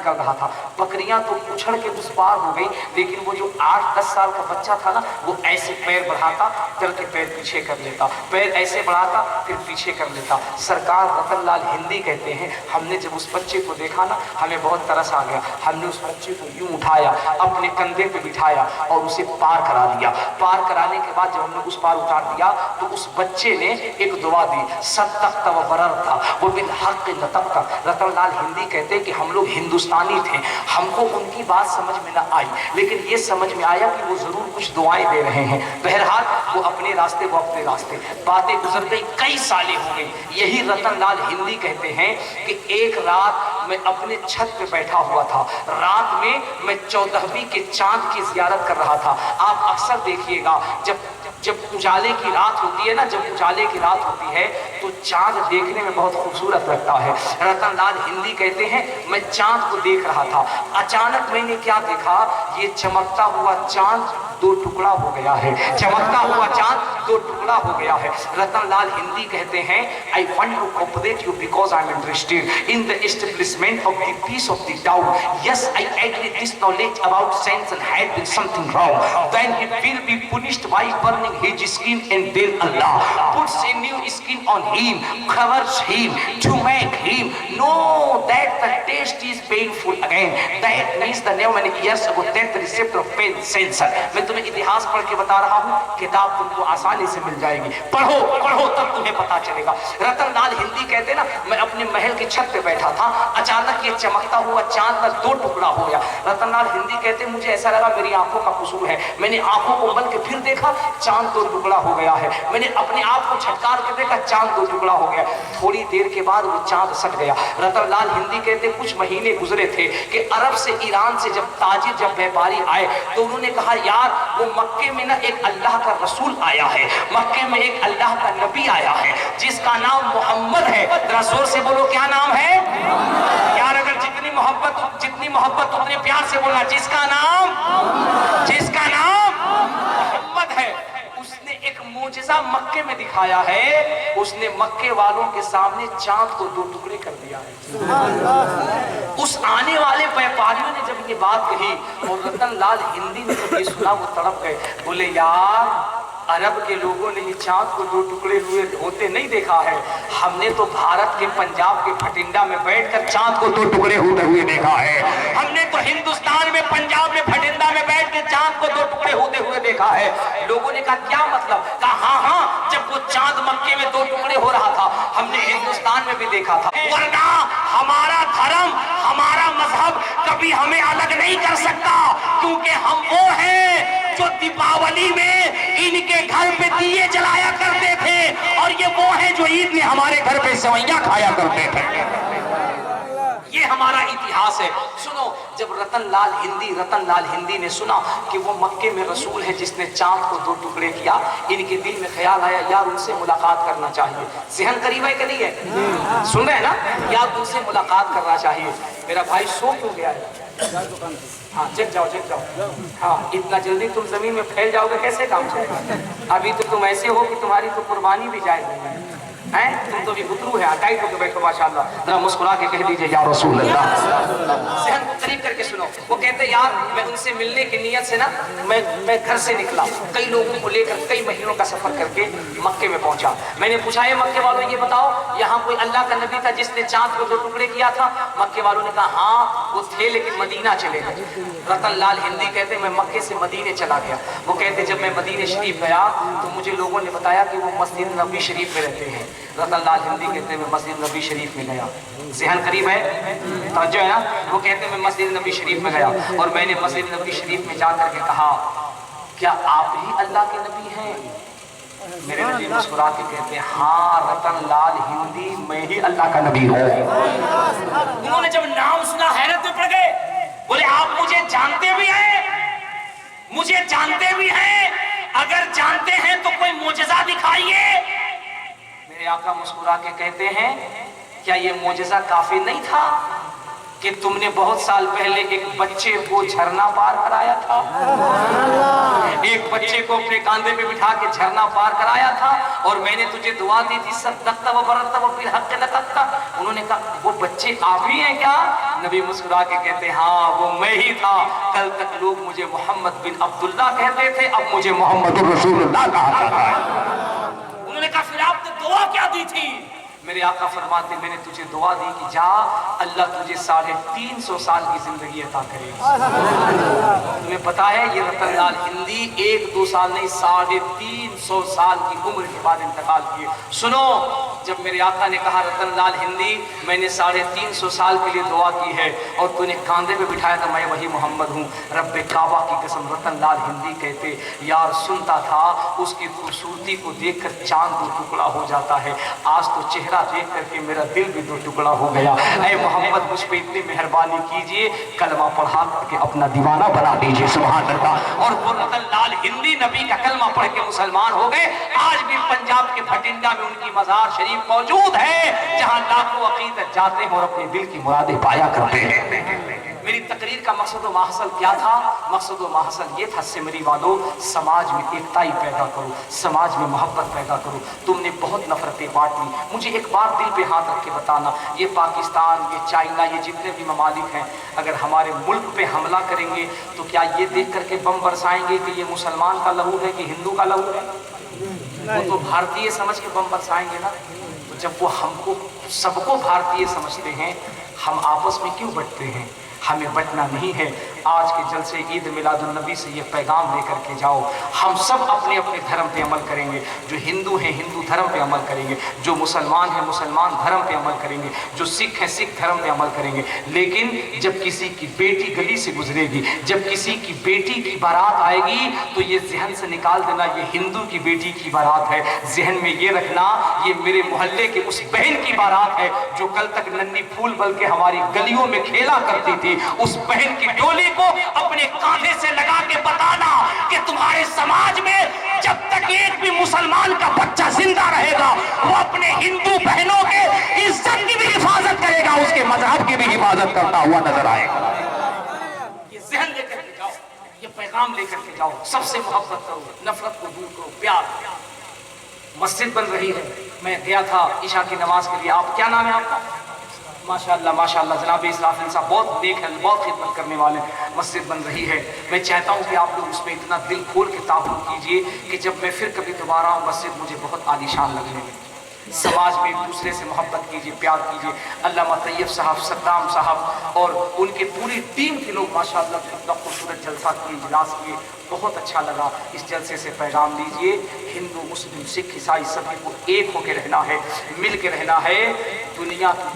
निकल रहा था। बकरियां तो उछड़ के उस पार हो गई, लेकिन वो जो 8-10 साल का बच्चा था ना, वो ऐसे पैर बढ़ाता, चल के पैर पीछे कर लेता, पैर ऐसे बढ़ाता, फिर पीछे कर लेता। सरकार रतन लाल हिंदी कहते हैं, हमने जब उस बच्चे को देखा ना, हमें बहुत तरस आ गया। हमने उस बच्चे को यूं उठाया, अपने कंधे पे बिठाया और उसे पार करा दिया। पार कराने के बाद जब हमने उस पार उतार दिया, तो उस बच्चे ने एक दुआ दी, सद्दक़्ता व बररता व बिल हक़्क़ नतक़्ता। रतन लाल हिंदी कहते हैं कि हम लोग हिंदुस्तानी थे, हमको उनकी बात समझ में ना आई, लेकिन ये समझ में आया कि वो जरूर कुछ दुआएं दे रहे हैं। बहरहाल वो अपने रास्ते, बातें गुजर गई, कई सालें हो गई। यही रतन लाल हिंदी कहते हैं कि एक रात मैं अपने छत पे बैठा हुआ था, रात में मैं 14वीं के चांद की जियारत कर रहा था। आप अक्सर देखिएगा जब उजाले की रात होती है ना, जब उजाले की रात होती है तो चांद देखने में बहुत खूबसूरत लगता है। रतन लाल हिंदी कहते हैं मैं चांद को देख रहा था, अचानक मैंने क्या देखा, ये चमकता हुआ चांद दो टुकड़ा हो गया है, चमकता हुआ चांद दो टुकड़ा हो गया है। रतन लाल हिंदी कहते हैं I want to cooperate you because I am interested in the establishment of the peace of the town. Yes I agree this knowledge about sense and had been something wrong when he will be punished by burning his skin, and then Allah puts a new skin on him, covers him to make him know that the taste is painful again. That means the new many years ago that the receptor of pain sensor. मैं तुम्हें इतिहास पढ़ के बता रहा हूँ, किताब तुमको आसानी से मिल जाएगी, पढ़ो तब तुम्हें पता चलेगा। रतन लाल हिंदी कहते ना, मैं अपने महल की छत पे बैठा था, अचानक ये चमकता हुआ चांद का दो टुकड़ा हो गया। रतन लाल हिंदी कहते मुझे ऐसा लगा मेरी आंखों का कसूर है, मैंने आंखों को बंद के फिर देखा, चांद दो टुकड़ा हो गया है। मैंने अपने आप को छटकार के देखा, चांद दो टुकड़ा हो गया। थोड़ी देर के बाद वो चांद सट गया। रतन लाल हिंदी कहते कुछ महीने गुजरे थे कि अरब से, ईरान से जब ताजिर, जब व्यापारी आए तो उन्होंने कहा यार वो मक्के में ना एक अल्लाह का रसूल आया है, मक्के में एक अल्लाह का नबी आया है जिसका नाम मोहम्मद है। रसूल से बोलो क्या नाम है यार, अगर जितनी मोहब्बत उतने प्यार से बोलना, जिसका नाम मोहम्मद है। उसने एक मोजिज़ा मक्के में दिखाया है, उसने मक्के वालों के सामने चांद को दो टुकड़े कर दिया है। उस आने वाले व्यापारियों ने जब ये बात कही और रतन लाल हिंदी ने जब ये सुना, वो तड़प गए, बोले यार अरब के लोगों ने ये चांद को दो टुकड़े हुए होते नहीं देखा है, हमने तो भारत के पंजाब के भटिंडा में बैठकर चांद को दो टुकड़े होते हुए देखा है, हमने तो हिंदुस्तान में, पंजाब में, भटिंडा में बैठ के चांद को दो टुकड़े होते हुए देखा है। लोगों ने कहा क्या मतलब? कहा हाँ, जब वो चांद मक्के में दो टुकड़े हो रहा था हमने हिंदुस्तान में भी देखा था, वरना हमारा धर्म, हमारा मजहब कभी हमें अलग नहीं कर सकता, क्योंकि हम वो हैं जो दीपावली में इनके घर पे दिए जलाया करते थे और ये वो है जो ईद में हमारे घर पे सेवइयां खाया करते थे। ये हमारा इतिहास है। सुनो, जब रतन लाल हिंदी ने सुना कि वो मक्के में रसूल है जिसने चांद को दो टुकड़े किया, इनके दिल में ख्याल आया यार उनसे मुलाकात करना चाहिए। सेहन करीब है कि नहीं है? सुन रहे हैं ना? यार उनसे मुलाकात करना चाहिए। मेरा भाई सो क्यों गया है? हाँ जग जाओ। हाँ, इतना जल्दी तुम जमीन में फैल जाओगे, कैसे काम चलेगा? अभी तो तुम ऐसे हो कि तुम्हारी तो कुर्बानी भी जायज नहीं है, तुम तो भी गुतरू है। टाइट होकर बैठो माशाल्लाह, जरा मुस्कुरा के कह दीजिए या रसूल अल्लाह। सहन को करीब करके सुनो। वो कहते यार मैं उनसे मिलने की नियत से ना मैं घर से निकला, कई लोगों को लेकर कई महीनों का सफर करके मक्के में पहुंचा। मैंने पूछा है मक्के वालों ये बताओ यहाँ कोई अल्लाह का नबी था जिसने चांद को दो टुकड़े किया था? मक्के वालों ने कहा हाँ वो थे, लेकिन मदीना चले गए। रतन लाल हिंदी कहते मैं मक्के से मदीने चला गया। वो कहते जब मैं मदीने शरीफ गया तो मुझे लोगों ने बताया कि वो मस्जिद नबी शरीफ में रहते हैं। रतन लाल हिंदी कहते मैं मस्जिद नबी शरीफ में गया। ज़हन करीब है, तवज्जो है ना? वो कहते मैं मस्जिद नबी शरीफ में गया और मैंने मस्जिद नबी शरीफ में जाकर के कहा क्या आप ही अल्लाह के नबी हैं? मेरे नबी मुस्कुरा के कहते हैं हाँ रतन लाल हिंदी मैं ही अल्लाह का नबी हूँ। उन्होंने जब नाम सुना हैरत में पड़ गए, बोले आप मुझे जानते भी हैं? अगर जानते हैं तो कोई मोजज़ा दिखाइए। मेरे आका मुस्कुरा के कहते हैं क्या ये मोजज़ा काफी नहीं था? کہ تم نے بہت سال پہلے ایک بچے کو جھرنا پار کرایا تھا، ایک بچے کو اپنے کاندھے پہ بٹھا کے جھرنا پار کرایا تھا، اور میں نے تجھے دعا دی تھی صدقت و بررت و بالحق نطقت۔ انہوں نے کہا وہ بچے آپ ہی ہیں کیا؟ نبی مسکرا کے کہتے ہاں وہ میں ہی تھا، کل تک لوگ مجھے محمد بن عبداللہ کہتے تھے، اب مجھے محمد رسول اللہ کہا جاتا ہے۔ انہوں نے کہا پھر آپ نے دعا کیا دی تھی؟ میرے آقا فرماتے میں نے تجھے دعا دی کہ جا اللہ تجھے 350 سال کی زندگی عطا کرے گا۔ تمہیں پتا ہے یہ رتن لال ہندی 1-2 سال نہیں 350 سال کی عمر کے بعد انتقال کیے۔ سنو، جب میرے آقا نے کہا رتن لال ہندی میں نے 350 سال کے لیے دعا کی ہے اور تو نے کاندھے پہ بٹھایا تھا، میں وہی محمد ہوں، رب کعبہ کی قسم رتن لال ہندی کہتے یار سنتا تھا اس کی خوبصورتی کو دیکھ کر چاند 2 ٹکڑا ہو جاتا ہے، آج تو چہرہ دیکھ کر کے میرا دل بھی 2 ٹکڑا ہو گیا۔ اے محمد مجھ پہ اتنی مہربانی کیجئے، کلمہ پڑھا کر کے اپنا دیوانہ بنا دیجئے۔ سبحان اللہ۔ اور وہ رتن لال ہندی نبی کا کلمہ پڑھ کے مسلمان ہو گئے۔ آج بھی پنجاب کے بھٹنڈا میں ان کی مزار شریف موجود ہے جہاں لاکھوں عقیدت جاتے ہیں اور اپنے دل کی مرادیں پایا کرتے ہیں۔ میری تقریر کا مقصد و محصل کیا تھا؟ مقصد و محصل یہ تھا سمری والو سماج میں ایکتائی پیدا کرو، سماج میں محبت پیدا کرو۔ تم نے بہت نفرتیں بانٹ لی۔ مجھے ایک بات دل پہ ہاتھ رکھ کے بتانا، یہ پاکستان، یہ چائنا، یہ جتنے بھی ممالک ہیں اگر ہمارے ملک پہ حملہ کریں گے تو کیا یہ دیکھ کر کے بم برسائیں گے کہ یہ مسلمان کا لہو ہے کہ ہندو کا لہو ہے؟ وہ تو بھارتیہ سمجھ کے بم برسائیں گے نا۔ تو جب وہ ہم کو سب کو بھارتیہ سمجھتے ہیں، ہم آپس میں کیوں بٹتے ہیں؟ ہمیں بٹنا نہیں ہے۔ آج کے جلسے عید میلاد النبی سے یہ پیغام لے کر کے جاؤ، ہم سب اپنے اپنے دھرم پہ عمل کریں گے۔ جو ہندو ہیں ہندو دھرم پہ عمل کریں گے، جو مسلمان ہیں مسلمان دھرم پہ عمل کریں گے، جو سکھ ہیں سکھ دھرم پہ عمل کریں گے۔ لیکن جب کسی کی بیٹی گلی سے گزرے گی، جب کسی کی بیٹی کی بارات آئے گی تو یہ ذہن سے نکال دینا یہ ہندو کی بیٹی کی بارات ہے، ذہن میں یہ رکھنا یہ میرے محلے کے اس بہن کی بارات ہے جو کل تک ننھی پھول بل کے ہماری گلیوں میں کھیلا کرتی تھی۔ اس بہن کی ڈولی کو اپنے کاندھے سے لگا کے بتانا کہ تمہارے سماج میں جب تک ایک بھی مسلمان کا بچہ زندہ رہے گا وہ اپنے ہندو بہنوں کے عزت کی بھی حفاظت کرے گا، اس کے مذہب کی بھی حفاظت کرتا ہوا نظر آئے گا۔ یہ ذہن لے کر کے جاؤ، یہ پیغام لے کر کے جاؤ، سب سے محبت کرو، نفرت کو دور کرو، پیار۔ مسجد بن رہی ہے، میں گیا تھا عشاء کی نماز کے لیے۔ آپ کیا نام ہے آپ کا؟ ماشاءاللہ جناب اسرافیل صاحب بہت نیک ہیں، بہت خدمت کرنے والے ہیں۔ مسجد بن رہی ہے، میں چاہتا ہوں کہ آپ لوگ اس میں اتنا دل کھول کے تعاون کیجئے کہ جب میں پھر کبھی دوبارہ آؤں مسجد مجھے بہت عالیشان لگنے لگے۔ سماج میں ایک دوسرے سے محبت کیجئے، پیار کیجئے۔ علامہ طیب صاحب، صدام صاحب اور ان کے پوری ٹیم کے لوگ ماشاءاللہ اتنا خوبصورت جلسہ کیے، اجلاس کیے، بہت اچھا لگا۔ اس جلسے سے پیغام لیجئے، ہندو مسلم سکھ عیسائی سبھی کو ایک ہو کے رہنا ہے، مل کے رہنا ہے۔ دنیا کی